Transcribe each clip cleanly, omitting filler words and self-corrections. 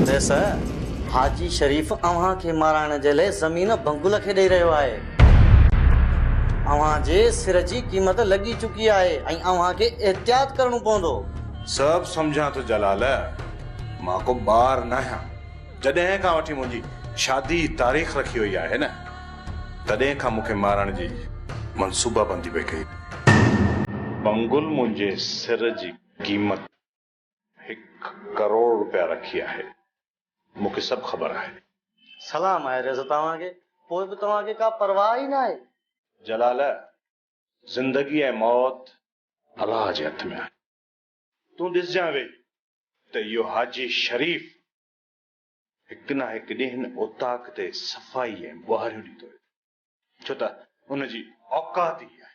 वैसे हाजी शरीफ अव्हां के माराण जे लाइ ज़मीन बंगुल खे ॾेई रहियो आहे। अव्हां जे सिर जी क़ीमत लॻी चुकी आहे ऐं अव्हां खे एहतियात करणो पवंदो। सब समझा तो जलाल, मां को ॿार न आहियां। जॾहिं खां वठी मुंहिंजी शादी तारीख़ रखी हुई आहे न, तॾहिं खां मूंखे मारण जी मनसूबा बंदी पई कई। बंगुल मुंहिंजे सिर जी क़ीमत 1 करोड़ रुपया रखी आहे। मूंखे सब ख़बर आहे। सलाम आहे रिज़ तव्हां खे, पोइ बि तव्हां खे का परवाह ई न आहे। जलाल, जिंदगी ऐं मौत अल्लाह जे हथ में आहे। तूं ॾिसजां वेही त इहो हाजी शरीफ हिकु न हिकु ॾींहुं ओताक ते सफ़ाई ऐं बुहारियूं ॾींदो, छो त उनजी औकात ई आहे।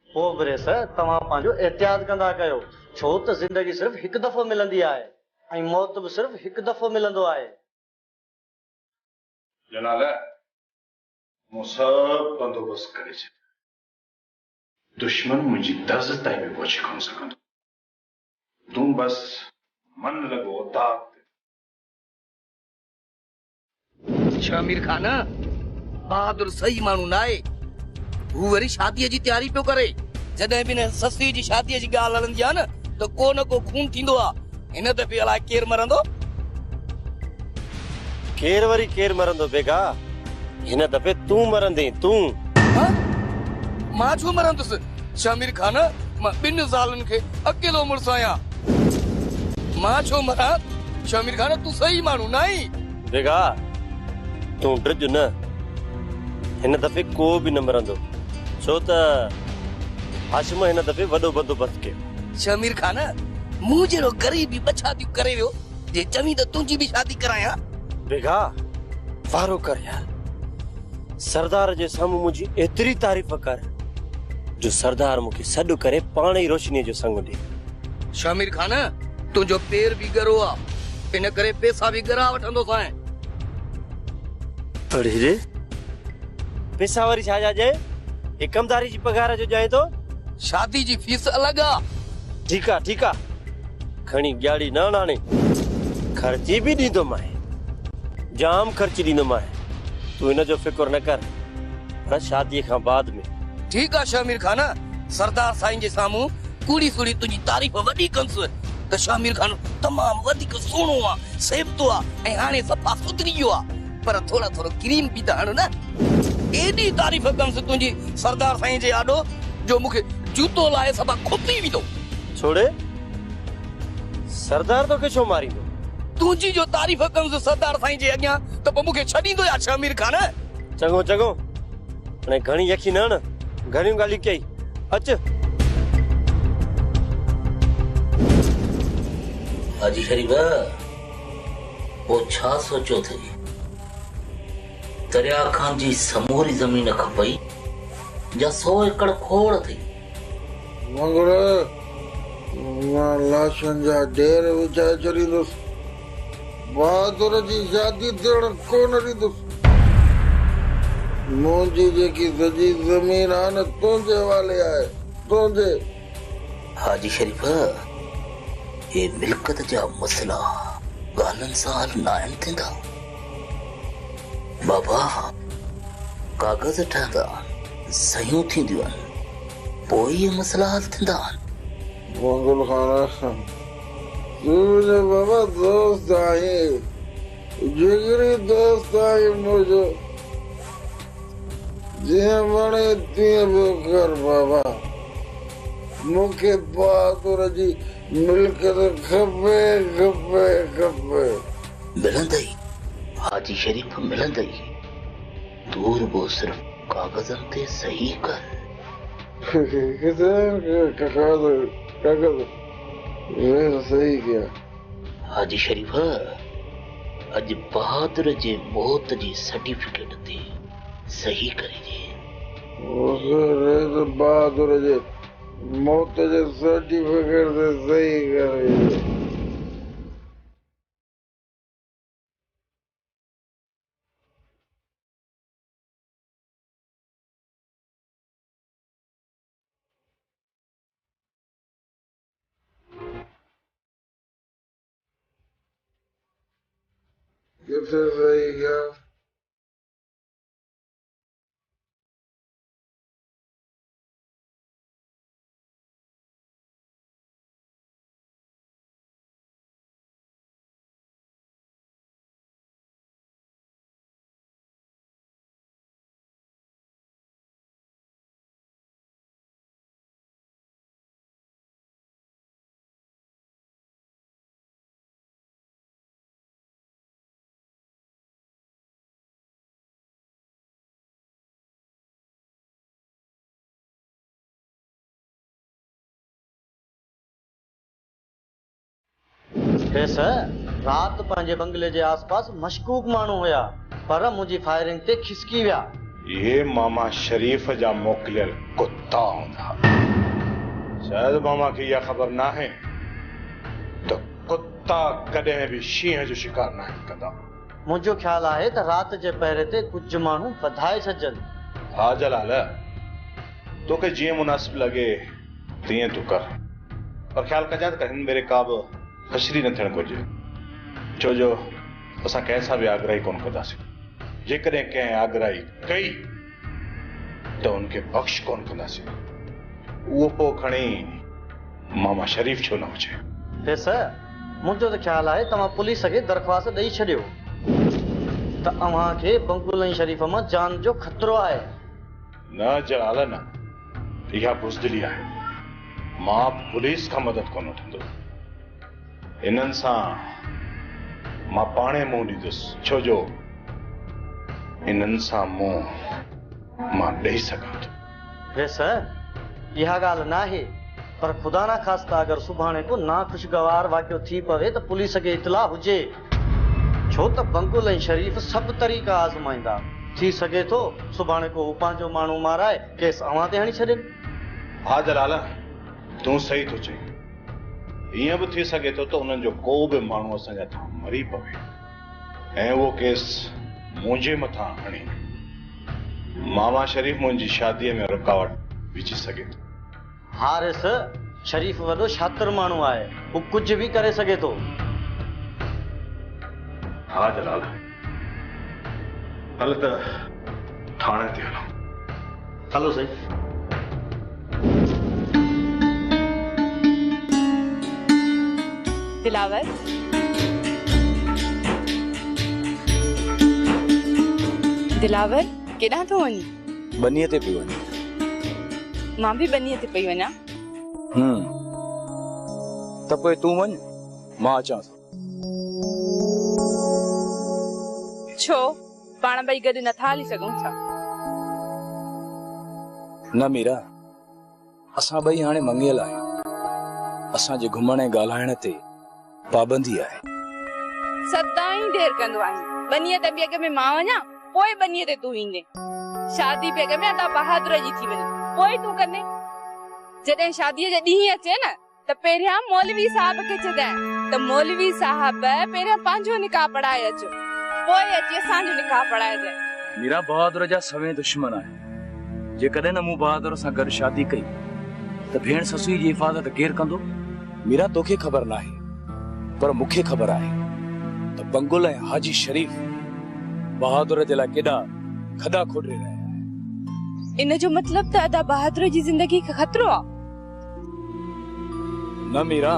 पोइ बि रिज़ तव्हां पंहिंजो एहतियात कंदा कयो, छो त ज़िंदगी सिर्फ़ हिकु दफ़ो मिलंदी आहे ऐं मौत बि सिर्फ़ हिकु दफ़ो मिलंदो आहे। जलाल, मूं सब बंदोबस्त करे छॾियो। दुश्मन मुंहिंजी दर्ज़ ताईं बि पहुची कोन सघंदो। तूं बस मन लॻो ओताक ते। शामिर खान बहादुर सही माण्हू न आहे। हू वरी शादीअ जी तयारी पियो करे। जॾहिं बि न ससी जी शादीअ जी ॻाल्हि हलंदी आहे न त को न को खून थींदो आहे। हिन दफ़े अलाए केरु मरंदो। केर वरी केर मरंदो बेगा? हिन दफ़े तूं मरंदे। तूं मां छो मरंदुसि? शामिर खान, मां 2 ज़ालुनि खे अकेलो मुड़ुसु आहियां। मां छो मरां? शामिर खान, तूं सही माण्हू न आहीं। बेगा तूं ड्रिज न, हिन दफ़े को बि न मरंदो, छो त हाशिम हिन दफ़े वॾो बंदोबस्त कयो। शामिर खान, मूं जहिड़ो ग़रीब बि 2 शादियूं करे वियो, जे चवीं त तुंहिंजी बि शादी करायां। बेगा वारो कर यार, सरदार जे साम्हूं मुंहिंजी एतिरी तारीफ़ कर जो सरदार मूंखे सॾु करे पाण ई रोशनीअ जो संग ॾे। शामिर खान, तुंहिंजो पेर बि गरो आहे, इन करे पैसा बि गरा वठंदो सां। अरे रे, पैसा वरी छा जा जाए? हे कमदारी जी पगार जो जाए तो? शादी जी फीस अलॻि आहे। ठीकु आहे ठीकु आहे, खणी ॻाड़ी न आणे, ख़र्ची बि ॾींदोमांइ, जाम ख़र्ची ॾींदोमांइ। तूं हिन जो फिक्र न कर, पर शादीअ खां बाद में। ठीकु आहे शामिर खान, सरदार साईं जे साम्हूं कूड़ी सूड़ी तुंहिंजी तारीफ़ वॾी कंसि त शामिर खान तमामु वधीक सुहिणो आहे, सेबतो आहे ऐं हाणे सफ़ा सुधरी वियो आहे, पर थोरो क्रीम बि त हण न। एॾी तारीफ़ कंसि तुंहिंजी सरदार साईं जे आॾो जो मूंखे जूतो लाहे सभा खुपी विधो। छोड़े, सरदार तोखे छो मारींदो? तुंहिंजी जो तारीफ़ कंसि सरदार साईं जे अॻियां त पोइ मूंखे छॾींदो या शामिर खान? चङो चङो, हाणे घणी यकी न हण, घणियूं ॻाल्हियूं कई। अच। हाजी शरीफ, वो छा सोचो थी? दरिया खान जी समूरी ज़मीन खपई या 100 एकड़ खोड़ थी? मंगल मां लाशन जा ढेर विछाए छॾींदुसि, बहादुर जी शादी थियण कोन ॾींदुसि। मुंहिंजी जेकी सॼी ज़मीन आहे न तुंहिंजे वाले आहे, तुंहिंजे। हाजी शरीफ, ये मिल्कत जा मसला ॻाल्हियुनि सां हल नाहिनि थींदा। बाबा, कागज़ ठहंदा, सहियूं थींदियूं आहिनि, पोइ इहे मसला हल थींदा आहिनि। मंगल खान, तूं मुंहिंजो बाबा दोस्त आहीं, जिगरी दोस्त आहीं मुंहिंजो। जीअं वणे तीअं पियो कर बाबा, मूंखे बहादुर जी मिल्कत खपे खपे खपे। मिलंदई हाजी शरीफ, मिलंदई। दूर वो सिर्फ कागज़नि ते सही कर। कागज़ सही किया। हाजी शरीफ, अॼु बहादुर जे मौत जी सर्टिफिकेट ते सही करे जे। बहादुर जे मौत जे सर्टिफिकेट ते सही करे। किथे सही क्या? हे सर, रात पंहिंजे बंगले जे आसपास मशकूक माण्हू हुया, पर मुंहिंजी फायरिंग ते खिसकी विया। ये मामा शरीफ जा मोकिलियल कुत्ता हूंदा। शायद मामा खे इहा ख़बर न आहे त कुत्ता कॾहिं बि शींहं जो शिकार न कंदा। मुंहिंजो ख़्यालु आहे त राति जे पहिरे ते कुझु माण्हू वधाए छॾजनि। हा जलाल, तोखे जीअं मुनासिब लॻे तीअं तूं कर, पर ख़्यालु कजां त हिन भेरे का बि हशरी न थियणु घुरिजे, छो जो असां कंहिंसां बि आग्रही कोन कंदासीं। जेकॾहिं कंहिं आग्रही कई त उनखे बख़्श कोन कंदासीं। उहो पोइ खणी मामा शरीफ छो न हुजे। हे सर, मुंहिंजो त ख़्यालु आहे तव्हां पुलिस खे दरख़्वास्त ॾेई छॾियो त अव्हांखे बंकुल ऐं शरीफ मां जान जो ख़तरो आहे। न जलाल न, इहा बुज़दिली आहे। मां पुलिस खां मदद कोन वठंदो। इन्हनि सां मां पाणे मुंहुं ॾींदुसि, छो जो इन्हनि सां मुंहुं मां ॾेई सघां थो। हे सर, इहा ॻाल्हि न आहे, पर ख़ुदा न ख़ास्ता अगरि सुभाणे को नाख़ुशगवार वाक़ियो थी पवे त पुलिस खे इतला हुजे, छो त बंकुल ऐं शरीफ सभु तरीक़ा आज़माईंदा। थी सघे थो सुभाणे को पंहिंजो माण्हू माराए केस अव्हां ते हणी छॾनि। हा जलाल, तूं सही थो चई। ईअं बि थी सघे थो त उन्हनि जो को बि माण्हू असांजा था मरी पवे ऐं उहो केस मुंहिंजे मथां हणी मामा शरीफ मुंहिंजी शादीअ में रुकावट विझी सघे थो। हा रे सर, शरीफ वॾो शातिर माण्हू आहे, हू कुझु बि करे सघे थो। हा जलाल, हल त थाणे ते हलो। हलो साईं। दिलावर, दिलावर केॾां थो वञी? बनीअ ते पई वञे। मां बि बनीअ ते पई वञा। त पोइ तूं वञ, मां अचां थो। छो पाण ॿई गॾु नथा हली सघूं छा? न मीरा, असां ॿई हाणे मंगियल आहियूं। असांजे घुमण ऐं ॻाल्हाइण ते पाबंदी आहे। सदाईं देर कंदो आहीं। बनीअ ते बि अॻ में मां वञा, पोइ बनीअ ते तूं ईंदे। शादी बि अॻ में अदा बहादुर जी थी वञे, पोइ तूं कंदे। जॾहिं शादीअ जो ॾींहुं अचे न त पहिरियां मौलवी साहब खे चइजांइ त मौलवी साहब पहिरियां पंहिंजो निकाह पढ़ाए अचो, पोइ अची असांजो निकाह पढ़ाए जाए। मीरा बहादुर जा सवें दुश्मन आहे। जेकॾहिं न मूं बहादुर सां गॾु शादी कई त भेण ससुई जी हिफ़ाज़त केरु कंदो? मीरा, तोखे ख़बर न आहे, पर मूंखे ख़बर आहे त बंकुल ऐं हाजी शरीफ बहादुर जे लाइ केॾा खॾा खोॾे रहिया आहिनि। इन जो मतलब त अदा बहादुर जी ज़िंदगी खे ख़तरो आहे? न मीरा,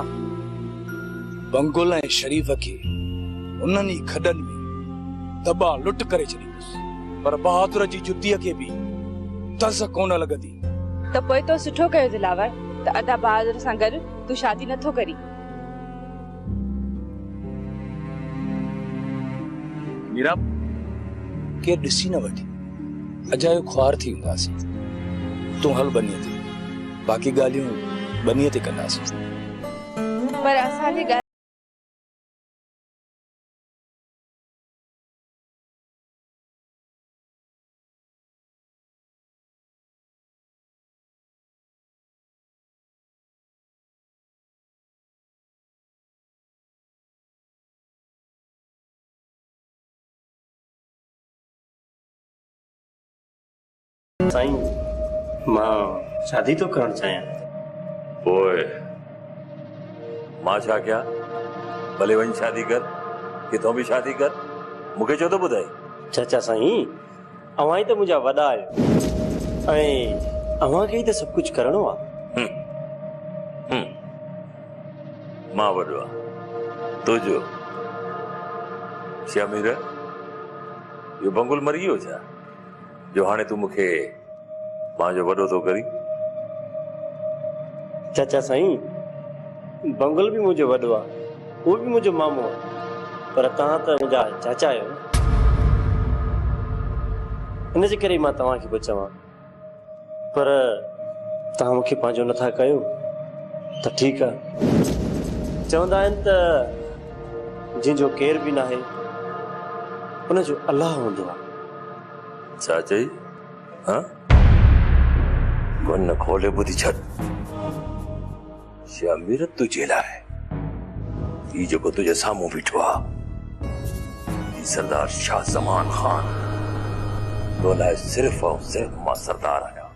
बंकुल ऐं शरीफ खे उन्हनि ई खॾनि में दबा लुट करे छॾींदुसि, पर बहादुर जी जुतीअ खे बि तज़ कोन लॻंदी। त पोइ तो सुठो कयो दिलावर त अदा बहादुर सां गॾु तूं शादी नथो करी। मीरा, केरु ॾिसी न वठी अजायो ख्वार थी वेंदासीं। तूं हल बनीअ ते, बाक़ी ॻाल्हियूं बनीअ ते कंदासीं। पर असांजे घर साईं, मां शादी तो करणु चाहियां। ओए, मां छा कयां? भले वञ शादी कर, किथों भी शादी कर, मूंखे छो थो ॿुधाई? चाचा साईं, अवां ई त मुंहिंजा वॾा आहियो ऐं अवां खे ई त सभु कुझु करणो आहे। मां वॾो आहे तुंहिंजो? शमीर, इहो बंगुल मरी वियो छा जो हाणे तूं मूंखे पंहिंजो वॾो थो करी? चाचा साईं, बंगुल बि मुंहिंजो वॾो आहे, उहो बि मुंहिंजो मामो आहे, पर तव्हां त मुंहिंजा चाचा आहियो न। इन जे करे मां तव्हांखे पियो चवां, पर तव्हां मूंखे पंहिंजो नथा कयो त ठीकु आहे। चवंदा आहिनि त जंहिंजो केर बि न आहे उनजो अलाह हूंदो आहे। छा चई? कन खोले ॿुधी छॾ। शमीर, तुंहिंजे लाइ ही जेको तुंहिंजे साम्हूं बीठो आहे, ही सरदार शाह ज़मान ख़ान। तो लाइ सिर्फ़ ऐं सिर्फ़ मां सरदार आहियां,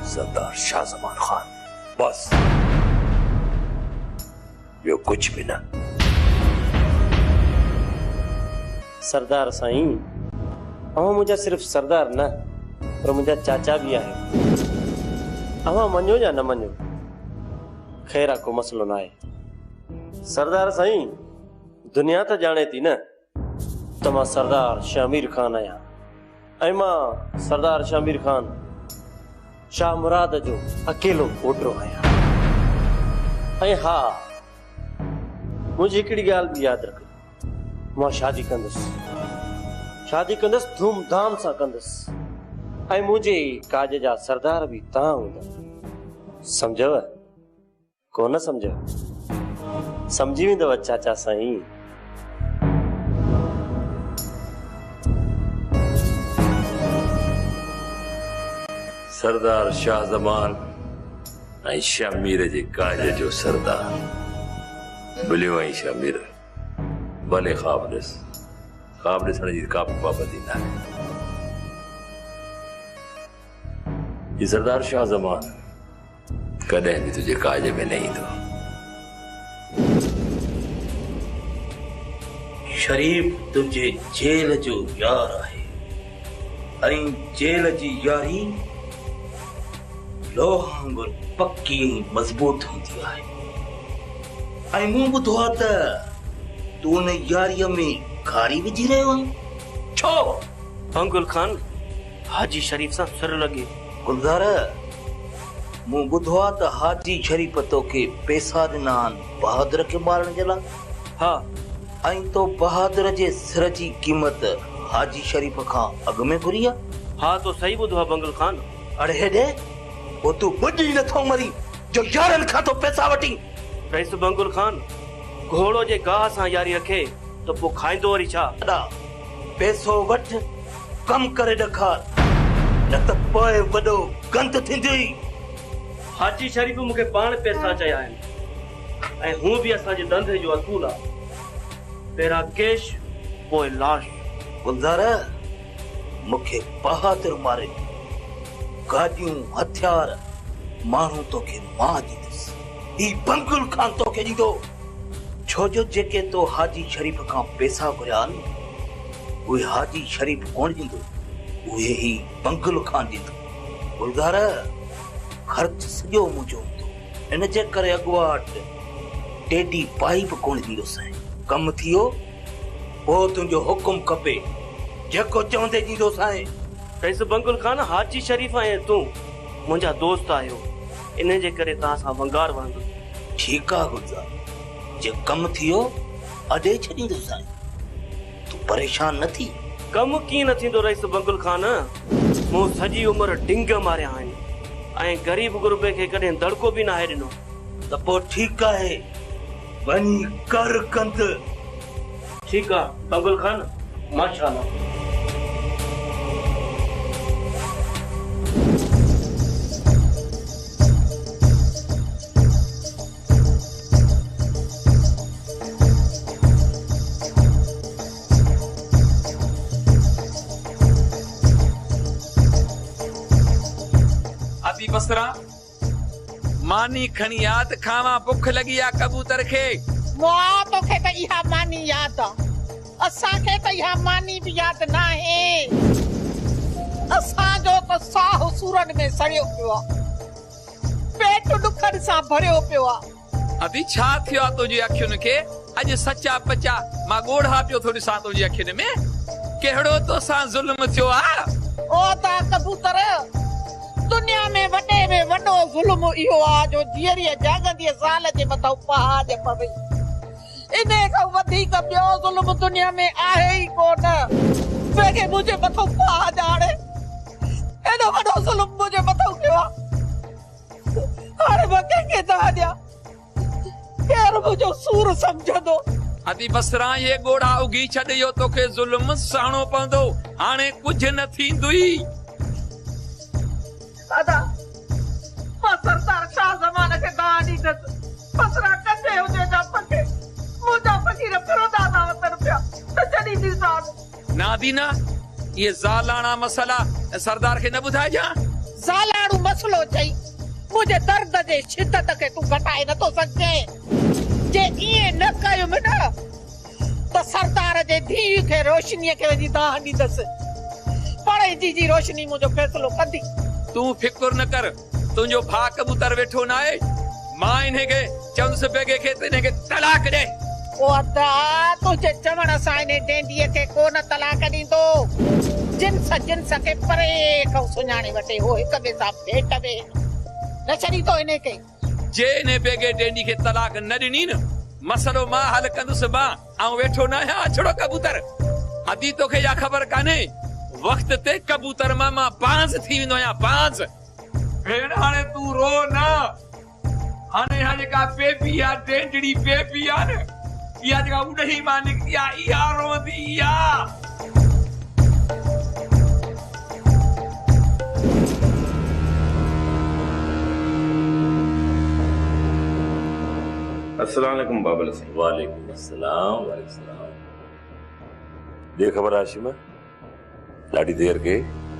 सरदार शाह ज़मान ख़ान, बस, ॿियो कुझु बि न। सरदार साईं, अवां मुंहिंजा सिर्फ़ सरदार न, पर मुंहिंजा चाचा बि आहियो। अवां मञो या न मञो, ख़ैर आहे, को मसलो न आहे। सरदार साईं, दुनिया त ॼाणे थी न त मां सरदार शामिर ख़ान आहियां, ऐं मां सरदार शामिर ख़ान शाह मुराद जो अकेलो पोटो आहियां। ऐं हा, मुंहिंजी हिकिड़ी ॻाल्हि बि यादि रख, मां शादी कंदुसि धूमधाम सां कंदुसि, ऐं मुंहिंजे काज जा सरदार बि तव्हां हूंदा। सम्झव कोन सम्झव? सम्झी वेंदव चाचा साईं। सरदार शाह ज़मान ऐं शमीर जे काज जो सरदार भुलियो ऐं शमीर, भले ख़्वाब ॾिस, ख़्वाब ॾिसण जी का पाबंदी न आहे। ही सरदार शाह ज़मान कॾहिं बि तुंहिंजे काज में न ईंदो। शरीफ तुंहिंजे जेल जो यार आहे, ऐं जेल जी यारी लोह वांगुरु पक्की ऐं मज़बूत हूंदी आहे। ऐं मूं ॿुधो आहे त तूं उन यारीअ में खारी विझी रहियो आहीं। छो? बंगुल ख़ान हाजी शरीफ सां सिर लॻे। गुलज़ार, मूं ॿुधो आहे त हाजी शरीफ तोखे पैसा ॾिना आहिनि बहादुर खे मारण जे लाइ। हा, ऐं तो बहादुर जे सिर जी क़ीमत हाजी शरीफ खां अॻु में घुरी आहे। हा, तो सही ॿुधो आहे बंगुल ख़ान। अड़े हेॾे, पोइ तूं ॿुधी नथो मरी जो यारनि खां तो पैसा वठी। रईस बंगुल ख़ान, घोड़ो जे गाह सां यारी रखे त पोइ खाईंदो वरी छा? पैसो वठ, कम करे ॾेखार, न त पोइ वॾो गंद थींदी। हाजी शरीफ मूंखे पाण पैसा चया आहिनि, ऐं हू बि असांजे धंधे जो असूल आहे। पहिरां कैश, पोइ लाश। गुलज़ार, मूंखे बहादुर मारे, गाॾियूं, हथियार, माण्हू तोखे मां ॾींदुसि। ही बंगुल ख़ान तोखे ॾींदो, छो जो जेके तो हाजी शरीफ खां पैसा घुरिया आहिनि, उहे हाजी शरीफ कोन ॾींदो, उहे ही बंगुल ख़ान ॾींदो। गुलज़ार, ख़र्च सॼो मुंहिंजो हूंदो, इन जे करे अॻुवाट टेडी पाई बि कोन ॾींदोसीं। कमु थियो, पोइ तुंहिंजो हुकुम खपे, जेको चवंदे ॾींदोसीं। रईस बंगुल ख़ान, हाजी शरीफ ऐं तूं मुंहिंजा दोस्त आहियो, इन जे करे तव्हां सां वंगार वहंदो। ठीकु आहे गुलज़ार, जे कमु थियो अॾे छॾींदोसीं, तूं परेशान न थी। कमु कीअं न थींदो रईस बंगुल ख़ान? मूं सॼी उमिरि ढिंग मारिया आहिनि, ऐं ग़रीब गुरबे खे कॾहिं दड़को बि न आहे ॾिनो। त पोइ ठीकु आहे, वञी कर कंद। ठीकु आहे बंगुल ख़ान, माशाअल्लाह। बसरा मानी खणी याद खावा, भुख लगी आ कबूतर खे। मुआ तोखे त इहा मानी याद आ, असांखे त इहा मानी बि यादि न आहे। असांजो त साहु सूरनि में सड़ियो पियो आहे, पेट ॾुखनि सां भरियो पियो आहे। अदी छा थियो आहे तुंहिंजी अखियुनि खे? अॼु सचा पचा मां ॻोढ़ा पियो थो ॾिसां तुंहिंजी अखियुनि में। कहिड़ो तोसां ज़ुल्म थियो आहे? ओ ता कबूतर, दुनिया में वॾे में वॾो ज़ुल्म इहो आहे जो धीअरीअ जाॻंदीअ ज़ाल जे मथां पहाड़ पवे। इन खां वधीक ॿियो ज़ुल्म दुनिया में आहे ई कोन। वेगे मुंहिंजे मथां पहाड़ आणे, एॾो वॾो ज़ुल्म मुंहिंजे मथां कयो आहे। हाणे मां कंहिंखे था ॾियां? केरु मुंहिंजो सूर सम्झंदो? अदी बसरा ये ॻोढ़ा उगी छॾ, इहो तोखे ज़ुल्म सहणो पवंदो। हाणे कुझु न थींदुई। दादा, मां सरदार शाह ज़मान खे दान ॾींदसि। बसरा कंदे हुजे जा पके, मुंहिंजा फ़क़ीर फिरंदा था वतन पिया, त जॾहिं ॾींदा। नादीना, ये ज़ालाणा मसला सरदार खे न ॿुधाइजां? ज़ालाणू मसलो चई, मुंहिंजे दर्द जे शिदत खे तूं घटाए नथो सघें। जे इएं न कयुमि न त सरदार जे धीउ खे रोशनीअ खे वञी दान ॾींदसि। पढ़े जी रोशनी मुंहिंजो फ़ैसिलो कंदी। तूं फिकुर न कर, तुंहिंजो भाउ कबूतर वेठो न आहे। मां इनखे चवंदुसि बेगे खे त इनखे तलाक ॾे। ओ अदा, तुंहिंजे चवण सां इन डेंडीअ खे कोन तलाक ॾींदो। जिन्स खे परे खां सुञाणे वठे, हो हिक ॿिए सां भेट वे न छॾींदो इनखे। जे ने बेगे डेंडी खे तलाक न ॾिनी न, मसलो मां हल कंदुसि। मां ऐं वेठो न आहियां छड़ो कबूतर। अदी तोखे या ख़बर कान्हे, वक्त ते कबूतर मां बांस थी वेंदो आहियां, बांस। भेण हाणे तूं रो न। हाणे जेका बेबी आहे, डेंडड़ी बेबी आहे न, इहा जेका उॾही मां निकिती आहे, इहा रोंदी आहे। अस्सलाम वालेकुम बाबल सिंह। वालेकुम अस्सलाम, वालेकुम सलाम। दे खबर हाशिम, ॾाढी देर के?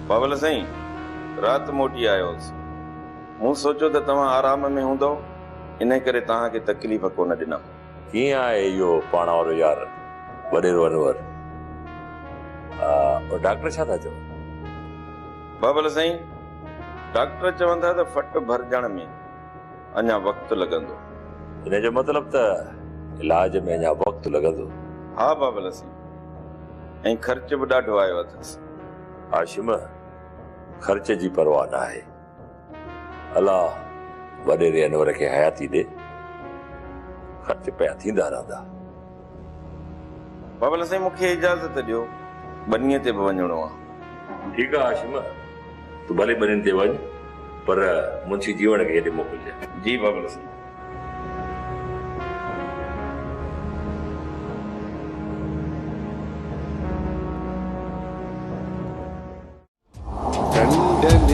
बाबल साईं, रात मोटी आयो हुउसि। मूं सोचियो त तव्हां आराम में हूंदो, इन करे तव्हांखे तकलीफ़ कोन ॾिनमि। कीअं आहे इहो पाण वारो यार वॾेरो अनवर? डॉक्टर छा था चवनि? बाबल साईं, डॉक्टर चवंदा त फट भरजण में अञा वक़्तु लॻंदो। इन जो मतिलब त इलाज में अञा वक़्तु लॻंदो? हा बाबल साईं, ऐं ख़र्च बि ॾाढो आयो अथसि। हाशिम, ख़र्च जी परवाह न आहे। अलाह वॾेरे अनवर खे हयाती ॾे, ख़र्च पिया थींदा रहंदा। बाबल साईं, मूंखे इजाज़त ॾियो, बनीअ ते बि वञिणो आहे। ठीकु आहे हाशिम, तूं भले बनीअ ते वञ, पर मुंशी जीवन खे हेॾे मोकिलिजांइ। जी बाबल साईं। Ton ton